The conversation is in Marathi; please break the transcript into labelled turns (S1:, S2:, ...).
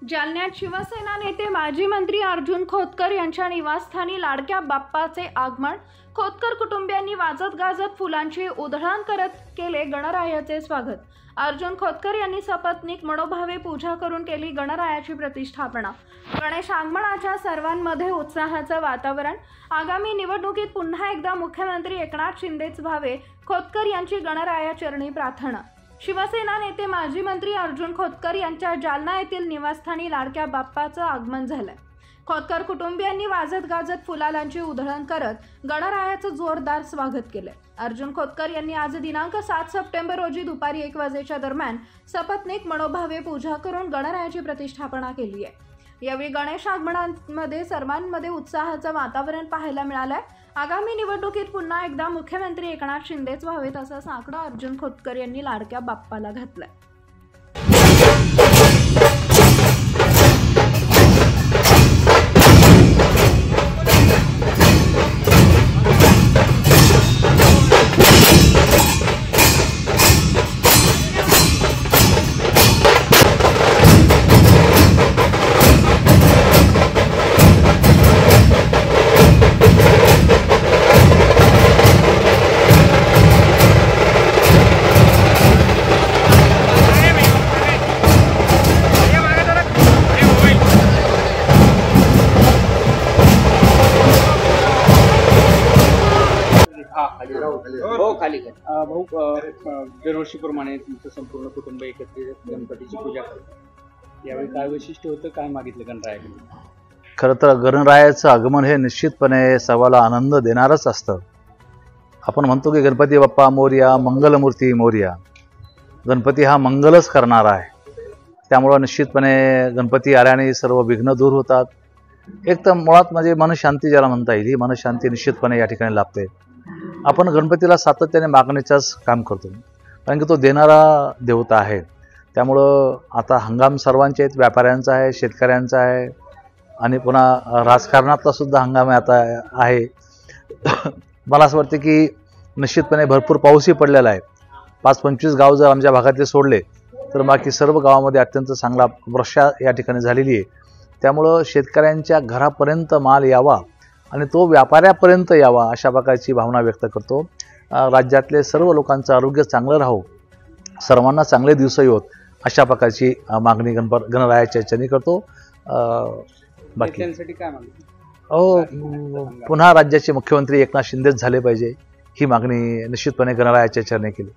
S1: जालन्यात शिवसेना नेते माजी मंत्री अर्जुन खोतकर यांच्या निवासस्थानी लाडक्या बाप्पाचे आगमन। खोतकर कुटुंबियांनी वाजत गाजत फुलांची उधळण करत केले गणरायाचे स्वागत। अर्जुन खोतकर यांनी सपत्नीक मनोभावे पूजा करून केली गणरायाची प्रतिष्ठापना। गणेश आगमनाच्या सर्वांमध्ये उत्साहाचं वातावरण। आगामी निवडणुकीत पुन्हा एकदा मुख्यमंत्री एकनाथ शिंदेच व्हावे, खोतकर यांची गणराया चरणी प्रार्थना। शिवसेना नेते माजी मंत्री अर्जुन खोतकर यांच्या जालना येथील निवासस्थानी लाडक्या बाप्पाचं आगमन झालंय। खोतकर कुटुंबियांनी वाजत गाजत फुलांची उधळण करत गणरायाचं जोरदार स्वागत केलंय। अर्जुन खोतकर यांनी आज दिनांक 7 सप्टेंबर रोजी दुपारी 1 वाजेच्या दरम्यान सपत्नीक मनोभावे पूजा करून गणरायाची प्रतिष्ठापना केली आहे। यावेळी गणेश आगमनामध्ये सर्वांमध्ये उत्साहाचं वातावरण पाहायला मिळालंय। आगामी निवडणुकीत पुन्हा एकदा मुख्यमंत्री एकनाथ शिंदेच व्हावेत असा साकडा अर्जुन खोतकर यांनी लाडक्या बाप्पाला घातलाय।
S2: भाऊ, दरवर्षीप्रमाणे तुमचं संपूर्ण कुटुंब एकत्रित गणपतीची पूजा करतात। यावेळी काय वैशिष्ट्य होतं, काय मागितलं गणरायाकडे?
S3: खरं तर गणरायाचं आगमन हे निश्चितपणे सर्वाला आनंद देणारच असतं। आपण म्हणतो की गणपती बाप्पा मोरया, मंगलमूर्ती मोरया। गणपती हा मंगलच करणारा आहे, त्यामुळं निश्चितपणे गणपती आल्याने सर्व विघ्न दूर होतात। एक तर मुळात म्हणजे मनशांती ज्याला म्हणता येईल, ही मनशांती निश्चितपणे या ठिकाणी लाभते। आपण गणपतीला सातत्याने मागणीचंच काम करतो, कारण की तो देणारा देवता आहे। त्यामुळं आता हंगाम सर्वांचे आहेत, व्यापाऱ्यांचा आहे, शेतकऱ्यांचा आहे आणि पुन्हा राजकारणातला सुद्धा हंगाम आता आहे। मला असं वाटतं की निश्चितपणे भरपूर पाऊसही पडलेला आहे। 5-25 गाव जर आमच्या भागातले सोडले तर बाकी सर्व गावामध्ये अत्यंत चांगला वर्षा या ठिकाणी झालेली आहे। त्यामुळं शेतकऱ्यांच्या घरापर्यंत माल यावा आणि तो व्यापाऱ्यापर्यंत यावा अशा प्रकारची भावना व्यक्त करतो। राज्यातले सर्व लोकांचं आरोग्य चांगलं राहो, सर्वांना चांगले दिवस येवोत अशा प्रकारची मागणी गणरायाच्या चरणी करतो। बाकी
S2: काय मागणी?
S3: पुन्हा राज्याचे मुख्यमंत्री एकनाथ शिंदेच झाले पाहिजे, ही मागणी निश्चितपणे गणरायाच्या चरणी केली।